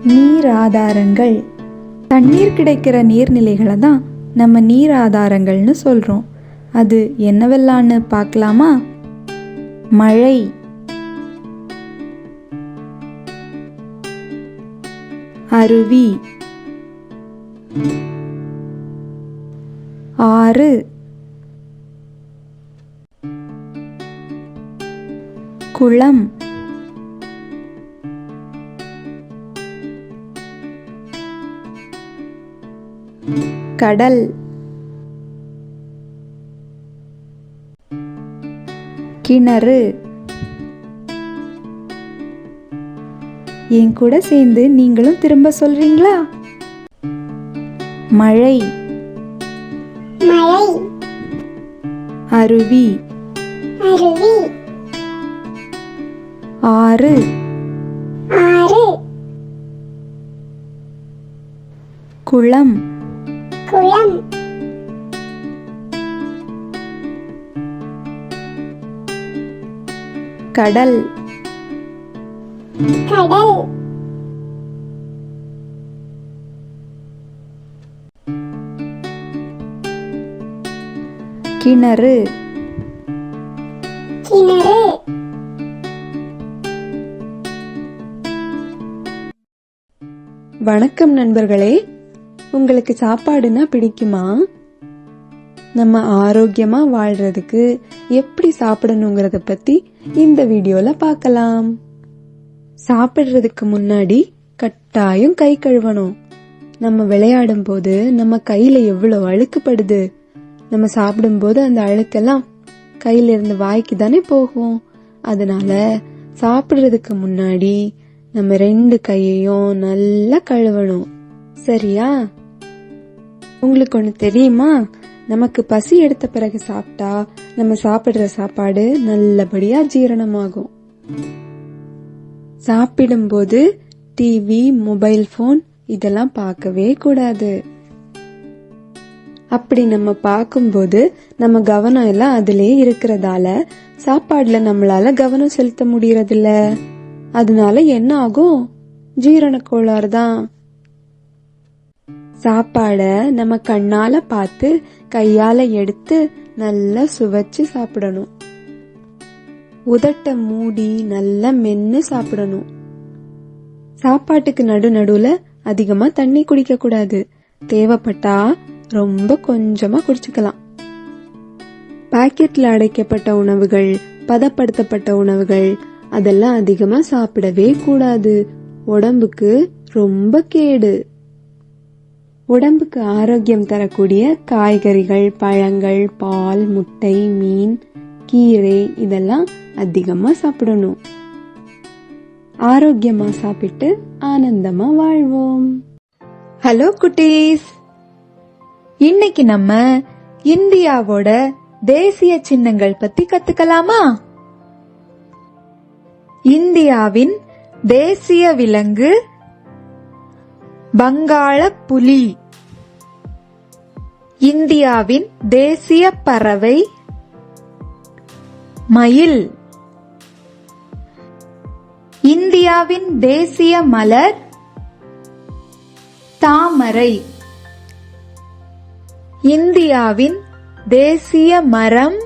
நீர் ஆதாரங்கள். தண்ணீர் கிடைக்கிற நீர்நிலைகளை தான் நம்ம நீர் ஆதாரங்கள்னு சொல்கிறோம். அது என்னவெல்லாம்னு பார்க்கலாமா? மழை, அருவி, ஆறு, குளம், கடல், கிணறு. என் கூட சேர்ந்து நீங்களும் திரும்ப சொல்றீங்களா? மழை, மழை, அருவி, அருவி, ஆறு, ஆறு, குளம், குளம், கடல், கடல், கிணறு, கிணறு. வணக்கம் நண்பர்களே. உங்களுக்கு சாப்பாடுனா பிடிக்குமா? நம்ம ஆரோக்கியமா வாழ்றதுக்கு எப்படி சாப்பிடணுங்கிறத பத்தி இந்த வீடியோல பார்க்கலாம். சாப்பிடுறதுக்கு முன்னாடி கட்டாயம் கை கழுவணும். நம்ம விளையாடும் போது நம்ம கையில எவ்வளவு அழுக்குப்படுது. நம்ம சாப்பிடும் போது அந்த அழுக்கெல்லாம் கையில இருந்து வாய்க்கு தானே போகும். அதனால சாப்பிடுறதுக்கு முன்னாடி நம்ம 2 கையையும் நல்லா கழுவணும். சரியா? உங்களுக்கு ஒண்ணு தெரியுமா? நமக்கு பசி எடுத்த பிறகு சாப்பிட்டா நம்ம சாப்பிடுற சாப்பாடு நல்லபடியா ஜீரணமாகும். சாப்பிடும்போது டிவி, மொபைல் போன் இதெல்லாம் பார்க்கவே கூடாது. அப்படி நம்ம பார்க்கும்போது நம்ம கவனம் எல்லாம் அதிலே இருக்கிறதால சாப்பாடுல நம்மளால கவனம் செலுத்த முடியறதில்ல. அதனால என்ன ஆகும்? ஜீரண கோளாறு தான். சாப்பாட நம்ம கண்ணால பார்த்து கையால எடுத்து நல்லா சுவைச்சு சாப்பிடணும். உதட்ட மூடி நல்லா மென்னு சாப்பிடணும். சாப்பாட்டுக்கு நடுவுல அதிகமா தண்ணி குடிக்க கூடாது. தேவைப்பட்டா ரொம்ப கொஞ்சமா குடிச்சுக்கலாம். பாக்கெட்ல அடைக்கப்பட்ட உணவுகள், பதப்படுத்தப்பட்ட உணவுகள் அதெல்லாம் அதிகமா சாப்பிடவே கூடாது. உடம்புக்கு ரொம்ப கேடு. உடம்புக்கு ஆரோக்கியம் தரக்கூடிய காய்கறிகள், பழங்கள், பால், முட்டை, மீன், கீரை இதெல்லாம் அதிகமா சாப்பிடணும். ஆரோக்கியமா சாப்பிட்டு ஆனந்தமா வாழ்வோம். ஹலோ குட்டீஸ், இன்னைக்கு நம்ம இந்தியாவோட தேசிய சின்னங்கள் பத்தி கத்துக்கலாமா? இந்தியாவின் தேசிய விலங்கு வங்காள புலி. இந்தியாவின் தேசிய பறவை மயில். இந்தியாவின் தேசிய மலர் தாமரை. இந்தியாவின் தேசிய மரம்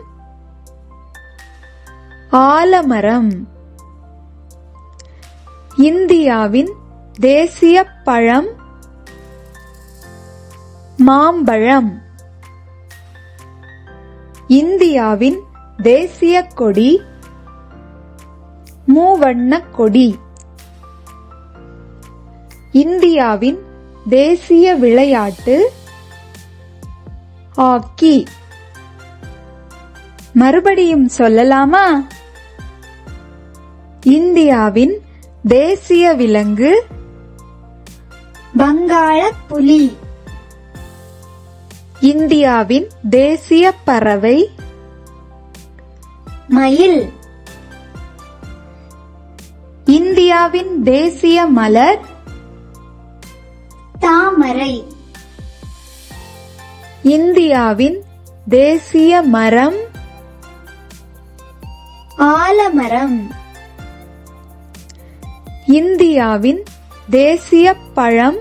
ஆலமரம். இந்தியாவின் தேசிய பழம் மாம்பழம். இந்தியாவின் தேசிய கொடி மூவண்ணக் கொடி. இந்தியாவின் தேசிய விளையாட்டு ஹாக்கி. மறுபடியும் சொல்லலாமா? இந்தியாவின் தேசிய விலங்கு வங்காள புலி. இந்தியாவின் தேசிய பறவை மயில். இந்தியாவின் தேசிய மலர் தாமரை. இந்தியாவின் தேசிய மரம் ஆலமரம். இந்தியாவின் தேசிய பழம்.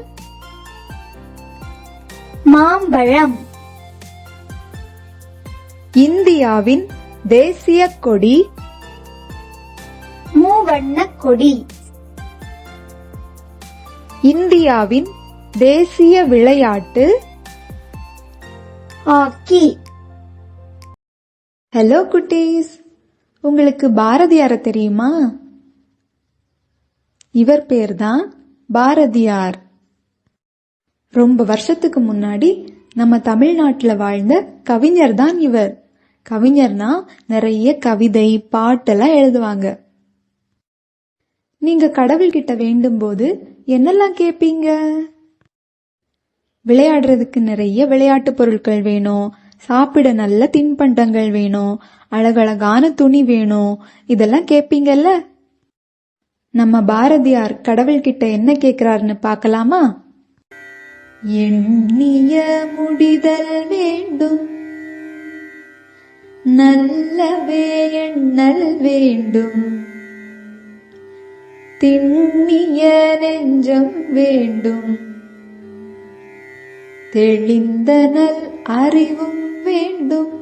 மாம்பழம். இந்தியாவின் தேசிய கொடி. மூவண்ணக் கொடி. இந்தியாவின் தேசிய விளையாட்டு. ஹாக்கி. ஹலோ குட்டீஸ், உங்களுக்கு பாரதியார தெரியுமா? இவர் பேர்தான் பாரதியார். ரொம்ப வருஷத்துக்கு முன்னாடி நம்ம தமிழ்நாட்டுல வாழ்ந்த கவிஞர் தான் இவர். கவிஞர்னா நிறைய கவிதை, பாட்டெல்லாம் எழுதுவாங்க. நீங்க கடவுள்கிட்ட வேண்டும் போது என்னெல்லாம் கேட்பீங்க? விளையாடுறதுக்கு நிறைய விளையாட்டு பொருட்கள் வேணும், சாப்பிட நல்ல தின்பண்டங்கள் வேணும், அழகழகான துணி வேணும், இதெல்லாம் கேட்பீங்கல்ல. நம்ம பாரதியார் கடவுள்கிட்ட என்ன கேட்கிறாருன்னு பார்க்கலாமா? எண்ணிய முடிதல் வேண்டும், நல்லவே எண்ணல் வேண்டும், திண்ணிய நெஞ்சம் வேண்டும், தெளிந்த நல் அறிவும் வேண்டும்,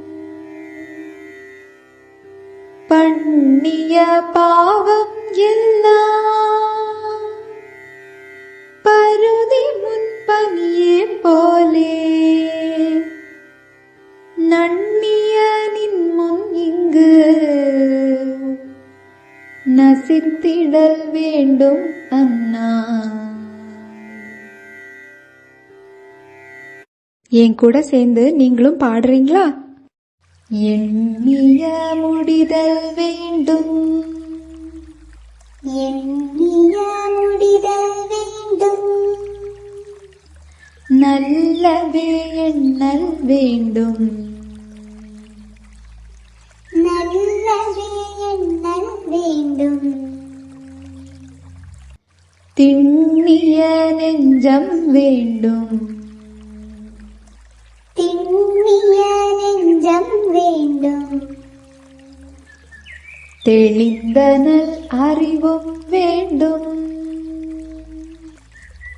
பண்ணிய பாவம் எல்லாம் பருதி முன்பனியே போலே நன்னிய நின் முன் இங்கு நசித்திடல் வேண்டும் அண்ணா. என் கூட சேர்ந்து நீங்களும் பாடுறீங்களா? எண்ணிய முடிதல் வேண்டும், எண்ணிய முடிதல் வேண்டும், நல்லவே எண்ணல் வேண்டும், நல்லவே எண்ணல் வேண்டும், திண்ணிய நெஞ்சம் வேண்டும், திண்ணிய நெஞ்சம் வேண்டும், தெளிந்த நல் அறிவும் வேண்டும்,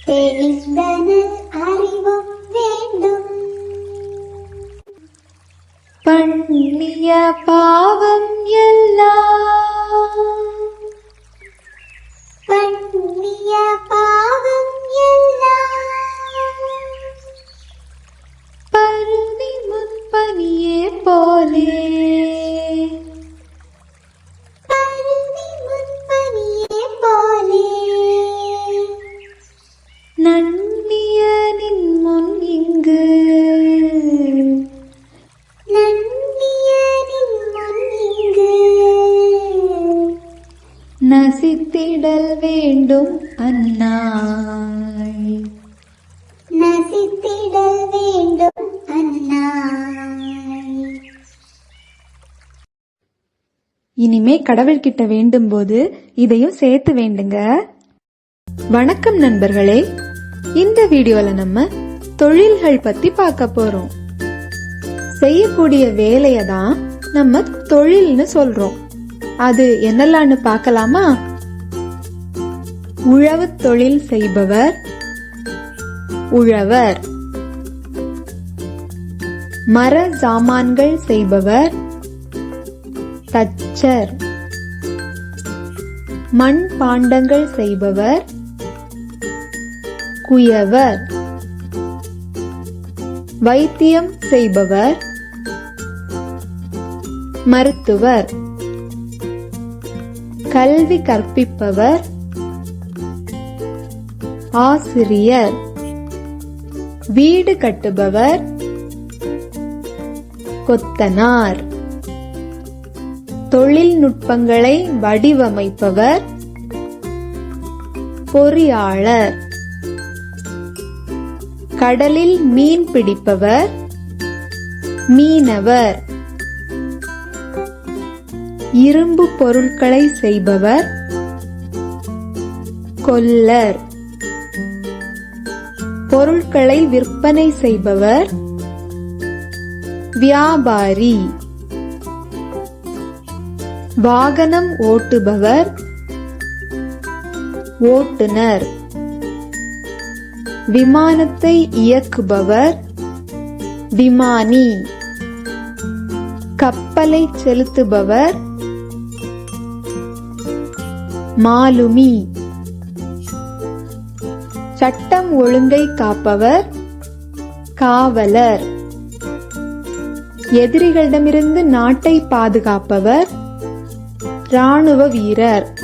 தெளிந்த நல் அறிவும் வேண்டும், பண்ணிய பாவம் எல்லாம் பண்ணிய பாவம் எல்லாம் பருதி முன்பனியே போலே பருதி முன்பனியே போலே நன்னிய நின் முன் இங்கு நன்னிய நின் முன் இங்கு நசித்திடல் வேண்டும் அண்ணாய். நசித்திடல் வேண்டும் அண்ணா. இனிமே கடவுள்கிட்ட வேண்டும் போது இதையும் சேர்த்து வேண்டுங்க. வணக்கம் நண்பர்களே, இந்த வீடியோல நம்ம தொழில்கள் பத்தி பார்க்க போறோம். செய்யக்கூடிய வேலைய தான் நம்ம தொழில்னு சொல்றோம். அது என்னெல்லாம்னு பார்க்கலாமா? உழவு தொழில் செய்பவர் உழவர். மர சாமான்கள் செய்பவர் தச்சர். மண் பாண்டங்கள் செய்பவர் குயவர். வைத்தியம் செய்பவர் மருத்துவர். கல்வி கற்பிப்பவர் ஆசிரியர். வீடு கட்டுபவர் கொத்தனார். தொழில்நுட்பங்களை வடிவமைப்பவர் பொறியாளர். கடலில் மீன் பிடிப்பவர் மீனவர். இரும்பு பொருட்களை செய்பவர் கொல்லர். பொருட்களை விற்பனை செய்பவர் வியாபாரி. வாகனம் ஓட்டுபவர் ஓட்டுனர். விமானத்தை இயக்குபவர் விமானி. கப்பலை செலுத்துபவர் மாலுமி. சட்டம் ஒழுங்கை காப்பவர் காவலர். எதிரிகளிடமிருந்து நாட்டை பாதுகாப்பவர் ராணுவ வீரர்.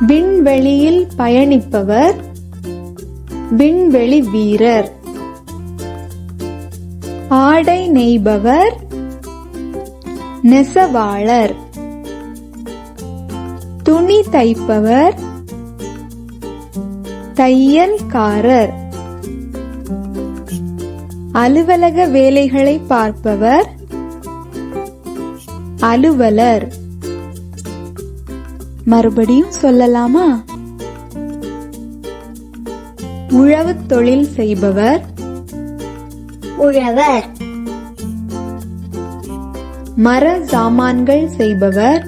விண்வெளியில் பயணிப்பவர் விண்வெளி வீரர். ஆடை நெய்பவர் நெசவாளர். துணி தைப்பவர் தையல்காரர். அலுவலக வேலைகளை பார்ப்பவர் அலுவலர். மறுபடியும் சொல்லலாமா? உழவு தொழில் செய்பவர் உழவர். மர சாமான்கள் செய்பவர்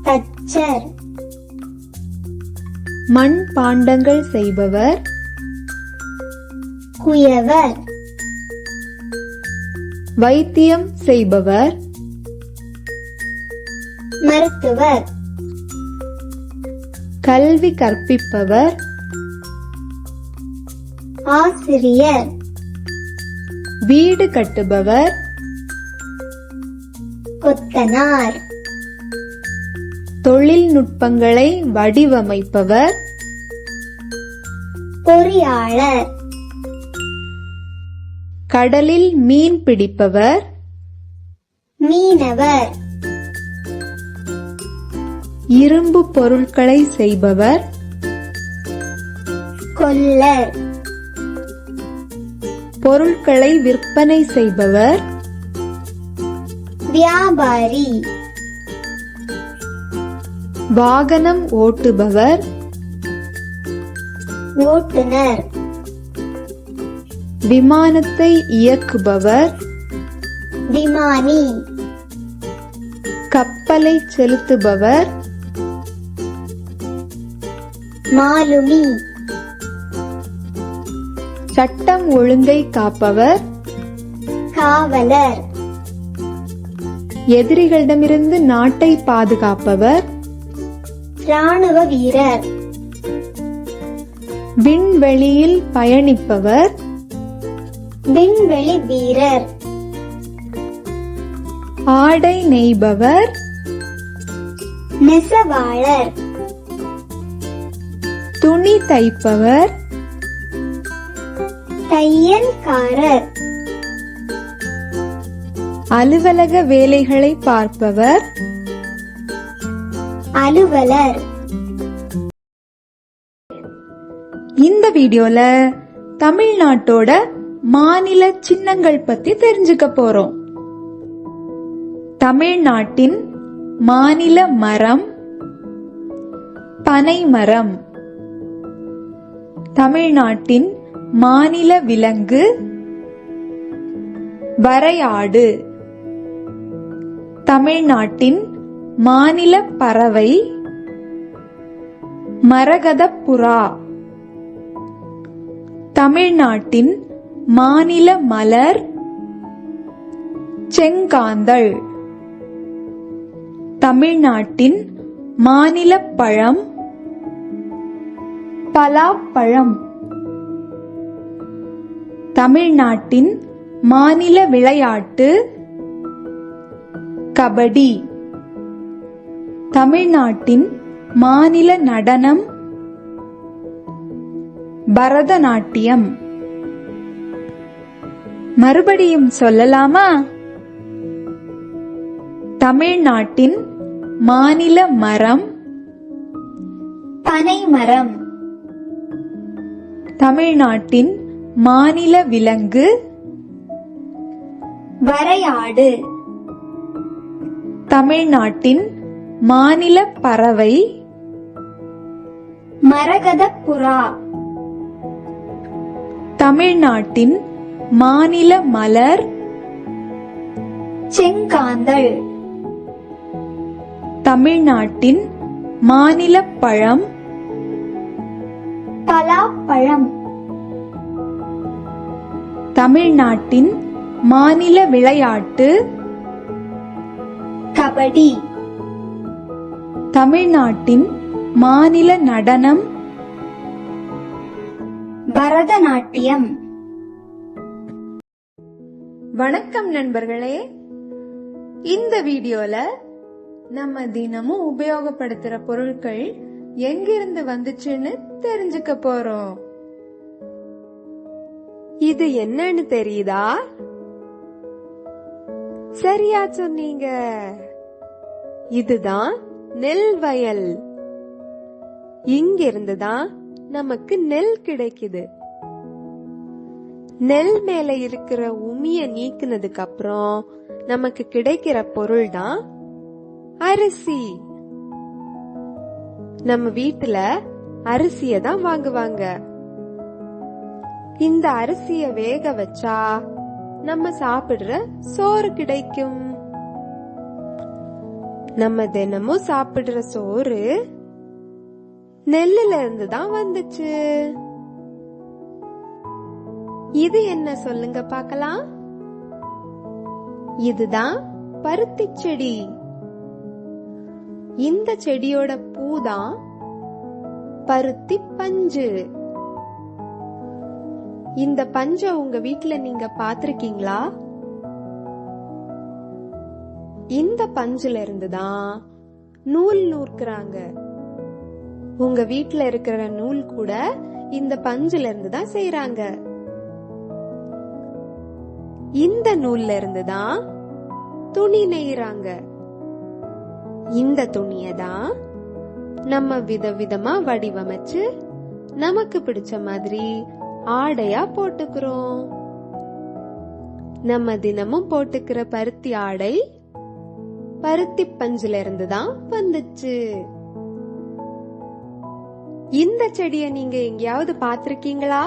தச்சர். மண் பாண்டங்கள் செய்பவர் குயவர். வைத்தியம் செய்பவர் மருத்துவர். கல்வி கற்பிப்பவர் ஆசிரியர். வீடு கட்டுபவர் கொத்தனார். தொழில்நுட்பங்களை வடிவமைப்பவர் பொறியாளர். கடலில் மீன் பிடிப்பவர் மீனவர். இரும்பு பொருட்களை செய்பவர் கொல்லர். பொருட்களை விற்பனை செய்பவர் வியாபாரி. வாகனம் ஓட்டுபவர் ஓட்டுநர். விமானத்தை இயக்குபவர் விமானி. கப்பலை செலுத்துபவர் மாலுமி. சட்டம் ஒழுங்கை காப்பவர் காவலர். எதிரிகளிடமிருந்து நாட்டை பாதுகாப்பவர் ராணுவ வீரர். விண்வெளியில் பயணிப்பவர் விண்வெளி வீரர். ஆடை நெய்பவர் நெசவாளர். துணி தைப்பவர் தையல்காரர். அலுவலக வேலைகளை பார்ப்பவர் அலுவலர். இந்த வீடியோல தமிழ்நாட்டோட மாநில சின்னங்கள் பத்தி தெரிஞ்சுக்க போறோம். தமிழ்நாட்டின் மாநில மரம் பனை மரம். தமிழ்நாட்டின் மாநில விலங்கு வரையாடு. தமிழ்நாட்டின் மாநில பறவை மரகதப்புறா. தமிழ்நாட்டின் மாநில மலர் செங்காந்தள். தமிழ்நாட்டின் மாநில பழம் பலாப்பழம். தமிழ்நாட்டின் மாநில விளையாட்டு கபடி. தமிழ்நாட்டின் மாநில நடனம் பரதநாட்டியம். மறுபடியும் சொல்லலாமா? தமிழ்நாட்டின் மாநில மரம் பனை மரம். தமிழ்நாட்டின் மாநில விலங்கு வரையாடு. தமிழ்நாட்டின் மாநில பறவை மரகதப்புறா. தமிழ்நாட்டின் மாநில மலர் செங்காந்தள். தமிழ்நாட்டின் மாநில பழம் பலாப்பழம். பலாப்பழம். தமிழ்நாட்டின் மாநில விளையாட்டு கபடி. தமிழ்நாட்டின் மாநில நடனம் பரதநாட்டியம். வணக்கம் நண்பர்களே, இந்த வீடியோல நம்ம தினமும் உபயோகப்படுத்துற பொருட்கள் எங்கிருந்து வந்துச்சுன்னு தெரிஞ்சுக்க போறோம். இது என்னன்னு தெரியுதா? சரியா சொன்னீங்க. இதுதான் நெல் வயல். இங்கிருந்துதான் நமக்கு நெல் கிடைக்குது. நெல் மேல இருக்கிற உமிய நீக்குனதுக்கு அப்புறம் நமக்கு கிடைக்கிற பொருள் தான் அரிசி. நம்ம வீட்டுல அரிசிய தான் வாங்குவாங்க. இந்த அரிசிய வேக வச்சா நம்ம சாப்பிடுற சோறு கிடைக்கும். நம்ம தினமும் சாப்பிடுற சோறு நெல்லுல இருந்து தான் வந்துச்சு. இது என்ன சொல்லுங்க பார்க்கலாம்? இதுதான் பருத்தி செடி. இந்த செடியோட பூதான் பருத்தி பஞ்சு. இந்த பஞ்ச உங்க வீட்ல நீங்க பாத்திருக்கீங்களா? இந்த பஞ்சுல இருந்துதான் நூல் நூற்கிறாங்க. உங்க வீட்ல இருக்கிற நூல் கூட இந்த பஞ்சுல இருந்து தான் செய்யறாங்க. இந்த நூல்ல இருந்துதான் துணி நெய்யறாங்க. இந்த துணியதான் நம்ம விதவிதமா வடிவமைச்சு நமக்கு பிடிச்ச மாதிரி ஆடையா போட்டுக்கிறோம். நம்ம தினமும் போட்டுக்கிற பருத்தி ஆடை பருத்தி பஞ்சுல இருந்துதான் வந்துச்சு. இந்த செடிய நீங்க எங்கேயாவது பாத்திருக்கீங்களா?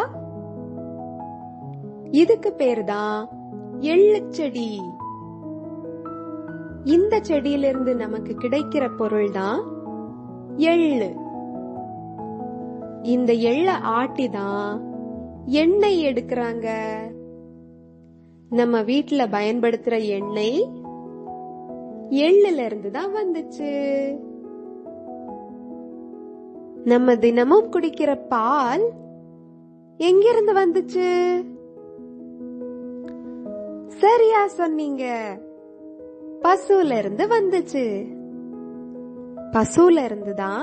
இதுக்கு பேருதான் எள்ளு செடி. இந்த செடியிலிருந்து நமக்கு கிடைக்கிற பொருள் தான் எள்ளு. இந்த எள்ள ஆட்டிதான் எண்ணெய் எடுக்கிறாங்க. நம்ம வீட்டுல பயன்படுத்துற எண்ணெய் எள்ளுல இருந்து தான் வந்துச்சு. நம்ம தினமும் குடிக்கிற பால் எங்கிருந்து வந்துச்சு? சரியா சொன்னீங்க, பசுல இருந்து வந்துச்சு. பசுல இருந்து தான்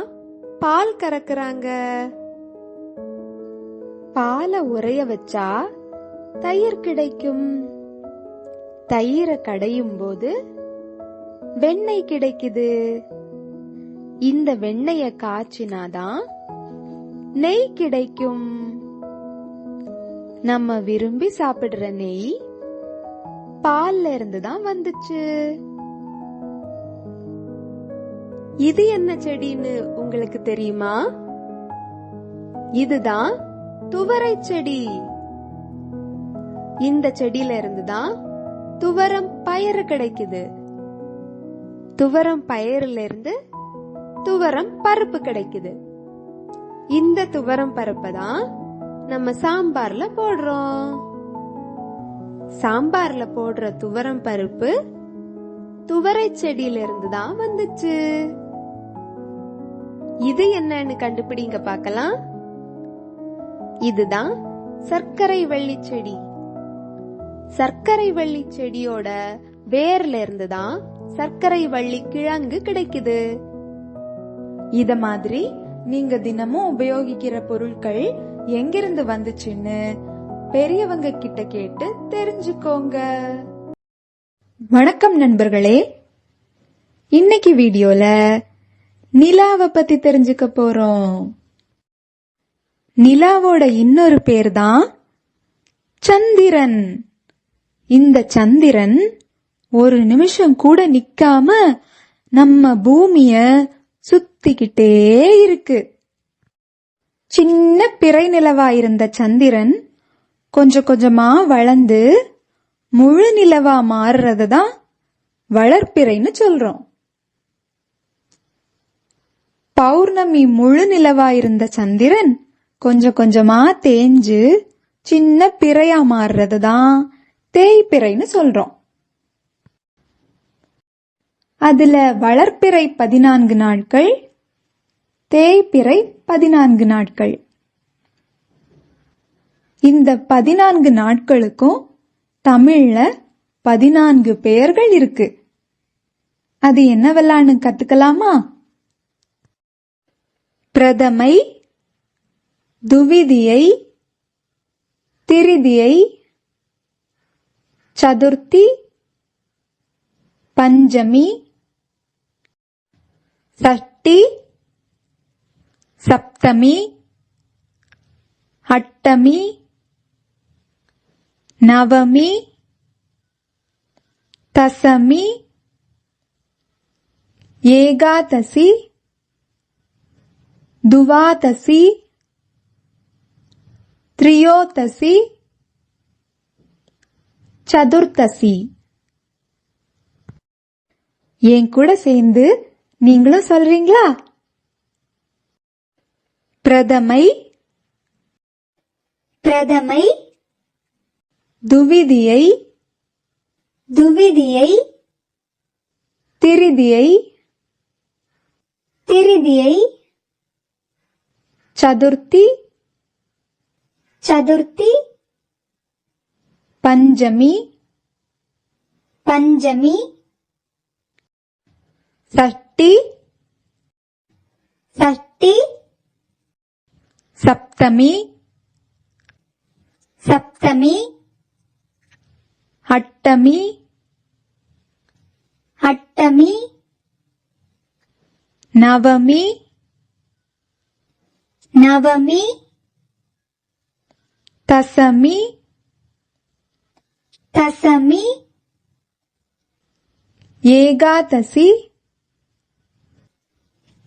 பால் கறக்குறாங்க. பாலை உறைய வச்சா தயிர் கிடைக்கும். தயிரை கடையும் போது வெண்ணெய் கிடைக்குது. இந்த வெண்ணெய காய்ச்சினாதான் நெய் கிடைக்கும். நம்ம விரும்பி சாப்பிடுற நெய் பால்ல இருந்து தான் வந்துச்சு. இது என்ன செடின்னு உங்களுக்கு தெரியுமா? இதுதான் துவரை செடி. இந்த செடியில இருந்துதான் துவரம் பயறு கிடைக்குது. துவரம் பயறுல இருந்து துவரம் பருப்பு கிடைக்குது. இந்த துவரம் பருப்பை தான் நம்ம சாம்பார்ல போடுறோம். சாம்பார்ல போடுற துவரம் பருப்பு துவரை செடியில இருந்து தான் வந்துச்சு. இது என்னன்னு கண்டுபிடிங்க பார்க்கலாம். இதுதான் சர்க்கரை வள்ளி செடி. சர்க்கரை வள்ளி செடியோட வேர்ல இருந்து தான் சர்க்கரை வள்ளி கிழங்கு கிடைக்குது. இத மாதிரி நீங்க தினமும் உபயோகிக்கிற பொருட்கள் எங்கிருந்து வந்துச்சுன்னு பெரியவங்க கிட்ட கேட்டு தெரிஞ்சுக்கோங்க. வணக்கம் நண்பர்களே, இன்னைக்கு வீடியோல நிலாவை பத்தி தெரிஞ்சுக்க போறோம். நிலாவோட இன்னொரு பேர் தான் சந்திரன். இந்த சந்திரன் ஒரு நிமிஷம் கூட நிக்காம நம்ம பூமிய சுத்திக்கிட்டே இருக்கு. சின்ன பிறை நிலவா இருந்த சந்திரன் கொஞ்சம் கொஞ்சமா வளர்ந்து முழு நிலவா மாறுறதுதான் வளர்ப்பிறைன்னு சொல்றோம். பௌர்ணமி முழு நிலவா இருந்த சந்திரன் கொஞ்சம் கொஞ்சமா தேஞ்சு சின்ன பிறையா மாறுறது தான் தேய்பிறைன்னு சொல்றோம். அதுல வளர்ப்பிறை 14 நாட்கள், தேய்பிறை 14 நாட்கள். இந்த 14 நாட்களுக்கும் தமிழ்ல 14 பெயர்கள் இருக்கு. அது என்னவெல்லாம்னு கத்துக்கலாமா? பிரதமை, துவிதியை, திரிதியை, சதுர்த்தி, பஞ்சமி, சஷ்டி, சப்தமி, அட்டமி, நவமி, தசமி, ஏகாதசி, துவாதசி, திரியோதசி, சதுர்த்தசி. என் கூட சேர்ந்து நீங்களும் சொல்றீங்களா? பிரதமை, பிரதமை, துவிதியை, துவிதியை, திரிதியை, திரிதியை, சதுர்த்தி, சதுர்த்தி, பஞ்சமி, பஞ்சமி, சஷ்டி, சஷ்டி, சப்தமி, சப்தமி, அட்டமி, அட்டமி, நவமி, நவமி, தசமி, தசமி, ஏகாதசி,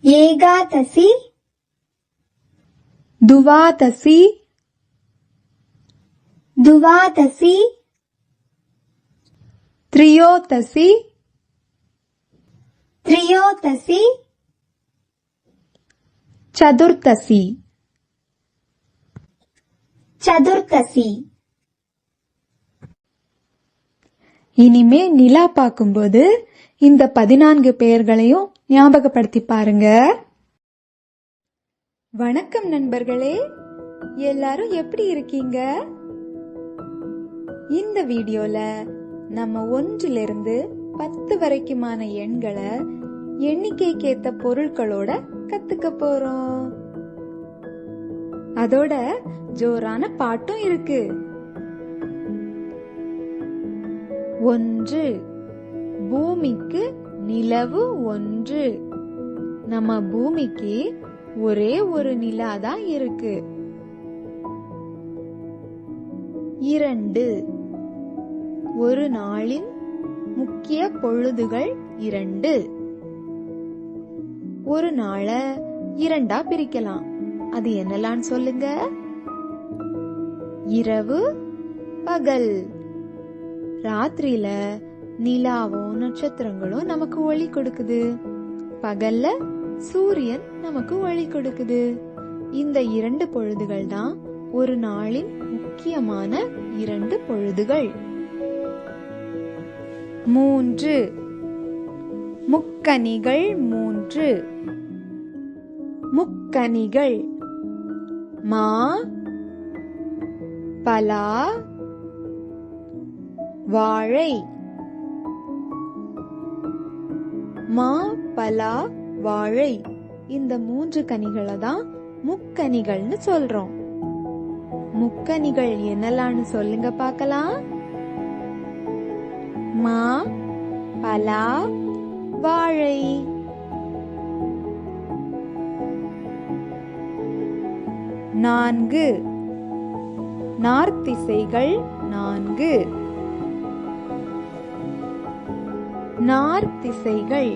ஏகாதசி, துவாதசி, துவாதசி, திரியோதசி, திரியோதசி, சதுர்த்தசி. சதுர்த்தசி. இனிமே நிலா பார்க்கும்போது இந்த 14 பெயர்களையும் ஞாபகப்படுத்தி பாருங்க. வணக்கம் நண்பர்களே, எல்லாரும் எப்படி இருக்கீங்க? இந்த வீடியோல நம்ம 1லிருந்து 10 வரைக்குமான எண்களை எண்ணிக்கைக்கேத்த பொருட்களோட கத்துக்க போறோம். அதோட ஜோரான பாட்டும் இருக்கு. 1, பூமிக்கு நிலவு 1. நம்ம பூமிக்கு ஒரே ஒரு நிலா தான் இருக்கு. 2, ஒரு நாளின் முக்கிய பொழுதுகள் 2. ஒரு நாளை 2ஆ பிரிக்கலாம். அது என்னலான்னு சொல்லுங்க. இரவு, பகல். ராத்திரியில நிலாவும் நட்சத்திரங்களும் நமக்கு ஒளி கொடுக்குது. பகல்ல சூரியன் நமக்கு ஒளி கொடுக்குது. இந்த 2 பொழுதுகள் தான் ஒரு நாளின் முக்கியமான 2 பொழுதுகள். 3, முக்கனிகள் 3. முக்கனிகள் மா, பலா, வாழை. மா, பலா, வாழை இந்த 3 கனிகளை தான் முக்கனிகள்னு சொல்றோம். முக்கனிகள் என்னலான்னு சொல்லுங்க பார்க்கலாம். மா, பலா, வாழை. 4, நார்த்திசைகள் 4. நார்த்திசைகள்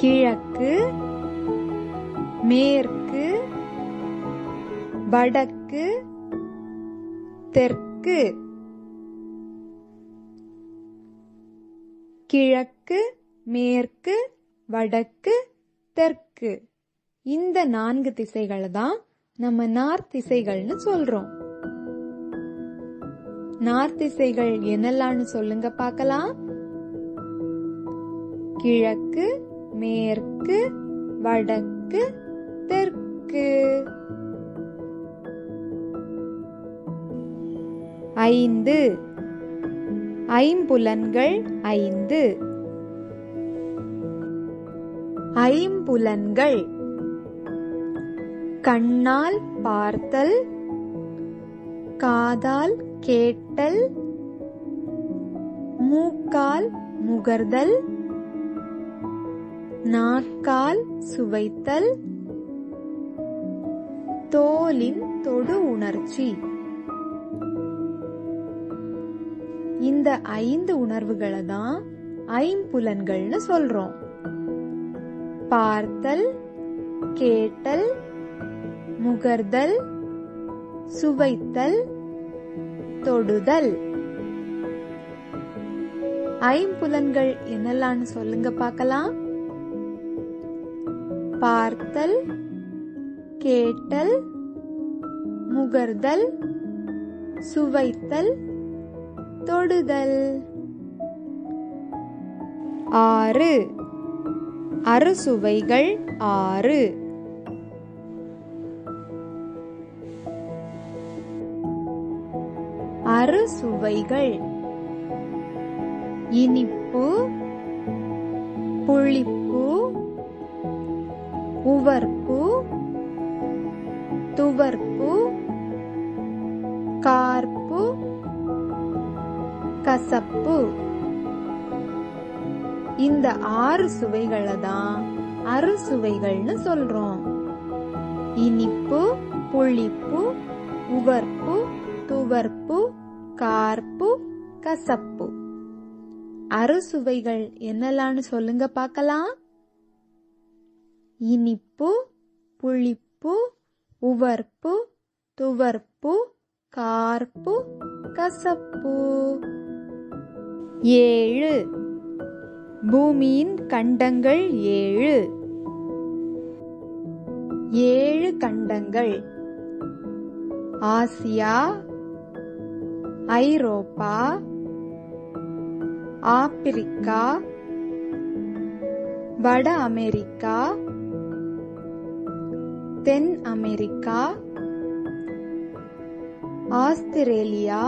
கிழக்கு, மேற்கு, வடக்கு, தெற்கு. கிழக்கு, மேற்கு, வடக்கு, தெற்கு. இந்த 4 திசைகளை தான் நம்ம நார்த் திசைகள்னு சொல்றோம். நார்த் திசைகள் என்னெல்லாம்னு சொல்லுங்க பார்க்கலாம். கிழக்கு, மேற்கு, வடக்கு, தெற்கு. 5. ஐம்புலன்கள் 5. ஐம்புலன்கள்: கண்ணால் பார்த்தல், காதால் கேட்டல், மூக்கால் முகர்தல், நாக்கால் சுவைத்தல், தோலின் தொடு உணர்ச்சி. இந்த 5 உணர்வுகளை தான் ஐம்புலன்கள்னு சொல்றோம். பார்த்தல், கேட்டல், முகர்தல், சுவைத்தல், தொடுதல். ஐம்புலன்கள் என்னெல்லாம்னு சொல்லுங்க பார்க்கலாம். பார்த்தல், கேட்டல், முகர்தல், சுவைத்தல், தொடுதல். 6. அறுசுவைகள் 6. அறுசுவைகள்: இனிப்பு, புளிப்பு, உவர்ப்பு, துவர்ப்பு, கார்ப்பு, கசப்பு. இந்த 6 சுவைகளை தான் அறுசுவைகள்னு சொல்றோம். இனிப்பு, புளிப்பு, உவர்ப்பு, துவர்ப்பு, கார்ப்பு, கசப்பு. அறுசுவைகள் என்னெல்லாம்னு சொல்லுங்க பார்க்கலாம். இனிப்பு, புளிப்பு, உவர்ப்பு, துவர்ப்பு, கார்ப்பு, கசப்பு. 7. பூமியின் கண்டங்கள் 7. 7 கண்டங்கள்: ஆசியா, ஐரோப்பா, ஆப்பிரிக்கா, வட அமெரிக்கா, தென் அமெரிக்கா, ஆஸ்திரேலியா,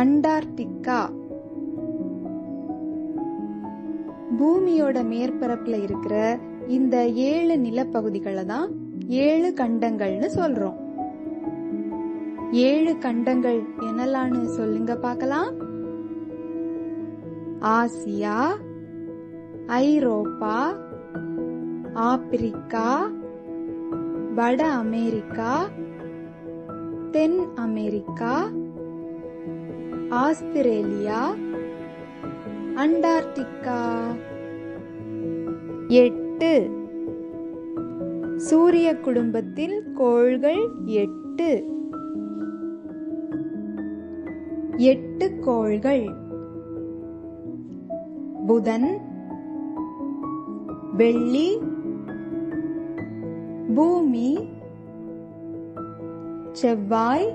அண்டார்டிகா. பூமியோட மேற்பரப்புல இருக்கிற இந்த 7 நிலப்பகுதிகளை தான் 7 கண்டங்கள்னு சொல்றோம். 7 கண்டங்கள் என்னெல்லாம்னு சொல்லுங்க பார்க்கலாம். ஆசியா, ஐரோப்பா, ஆப்பிரிக்கா, வட அமெரிக்கா, தென் அமெரிக்கா, ஆஸ்திரேலியா, அண்டார்டிகா. 8. சூரிய குடும்பத்தில் கோள்கள் 8. 8 கோள்கள்: புதன், வெள்ளி, பூமி, செவ்வாய்,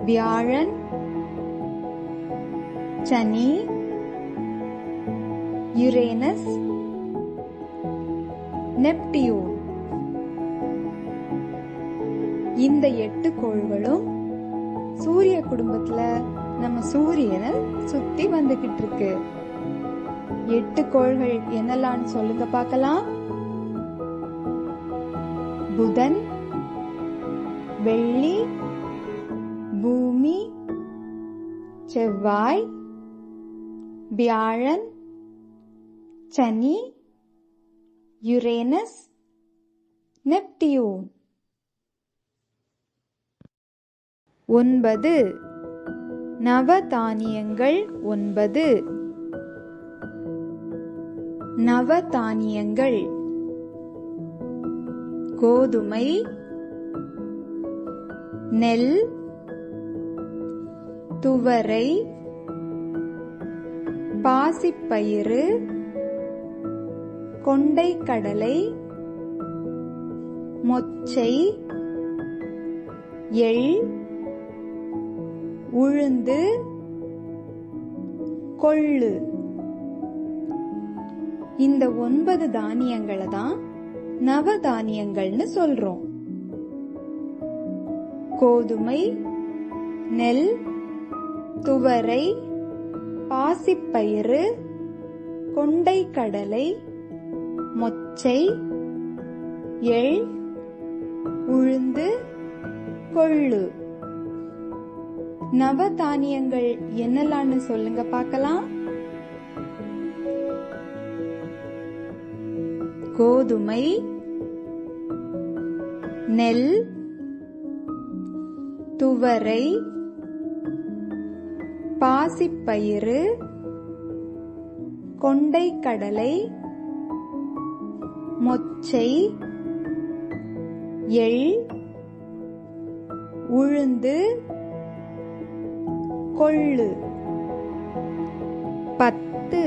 வியாழன், சனி, யுரேனஸ், நெப்டியூன். இந்த 8 கோள்களும் சூரிய குடும்பத்துல நம்ம சூரியனை சுத்தி வந்துகிட்டு இருக்கு. 8 கோள்கள் என்னெல்லாம்னு சொல்லுங்க பார்க்கலாம். புதன், வெள்ளி, பூமி, செவ்வாய், வியாழன், சனி, யுரேனஸ், நெப்டியூன். 9. நவதானியங்கள் 9. நவதானியங்கள்: கோதுமை, நெல், துவரை, பாசிப்பயிறு, கொண்டைக்கடலை, மொச்சை, எள், உளுந்து, கொள்ளு. இந்த 9 தானியங்களை தான் நவதானியங்கள்னு சொல்றோம். கோதுமை, நெல், துவரை, பாசிப்பயிறு, கொண்டைக்கடலை, மொச்சை, எள், உளுந்து, கொள்ளு. நவதானியங்கள் என்னலான்னு சொல்லுங்க பார்க்கலாம். கோதுமை, நெல், துவரை, பாசிப்பயிறு, கொண்டைக்கடலை, மொச்சை, எள், உளுந்து, கொள்ளு. 10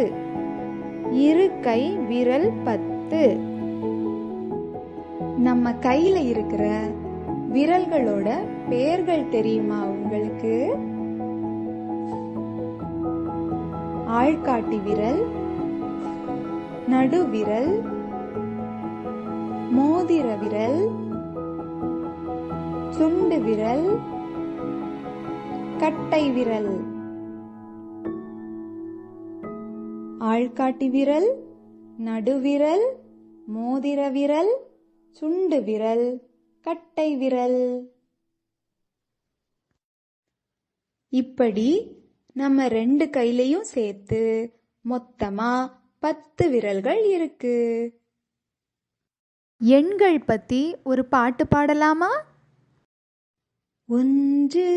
இரு கை விரல் 10. நம்ம கையில இருக்கிற விரல்களோட பெயர்கள் தெரியுமா உங்களுக்கு? ஆள்காட்டி விரல், நடுவிரல், மோதிர விரல், சுண்டு விரல், கட்டை விரல். ஆள்காட்டி விரல், நடுவிரல், மோதிர விரல், சுண்டு விரல், கட்டை விரல். இப்படி நம்ம 2 கையிலையும் சேர்த்து மொத்தமா 10 விரல்கள் இருக்கு. எண்கள் பத்தி ஒரு பாட்டு பாடலாமா? 1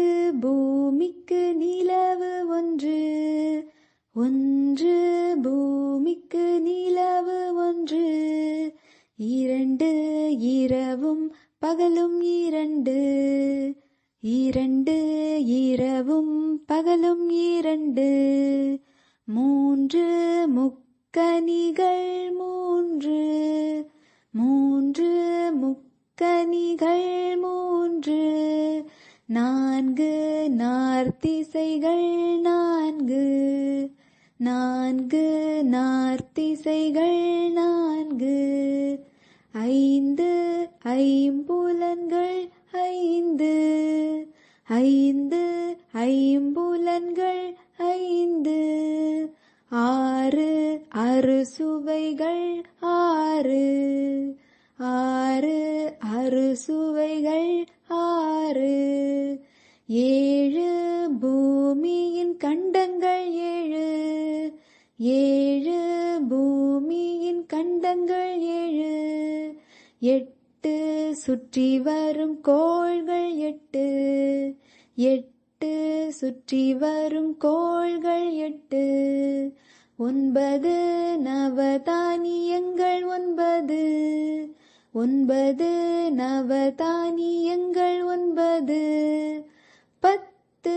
பூமிக்கு நிலவு 1, 1 பூமிக்கு நிலவு 1, 2 இரவும் பகலும் 2, 2 இரவும் பகலும் 2, 3 முக்கனிகள் 3, 3 முக்கனிகள் 3, 4 நார்த்திசைகள் 4, 4 நார்த்திசைகள் 4, 5 ஐம்புலன்கள் 5, 5 ஐம்புலன்கள் 5, 6 அறுசுவைகள் 6, 6 அறுசுவைகள் 6, 7 பூமியின் கண்டங்கள் 7, 7 பூமியின் கண்டங்கள் 7, 8 சுற்றி வரும் கோள்கள் 8, 8 சுற்றி வரும் கோள்கள் 8, 9 நவதானியங்கள் 9, 9 நவதானியங்கள் 9, 10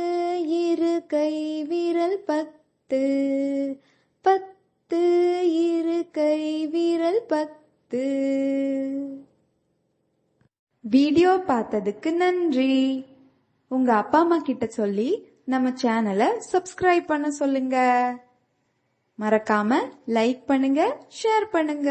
இரு கை விரல் 10, 10 இரு கை விரல் 10. வீடியோ பார்த்ததுக்கு நன்றி. உங்க அப்பா அம்மா கிட்ட சொல்லி நம்ம சேனலை சப்ஸ்கிரைப் பண்ண சொல்லுங்க. மறக்காம லைக் பண்ணுங்க, ஷேர் பண்ணுங்க.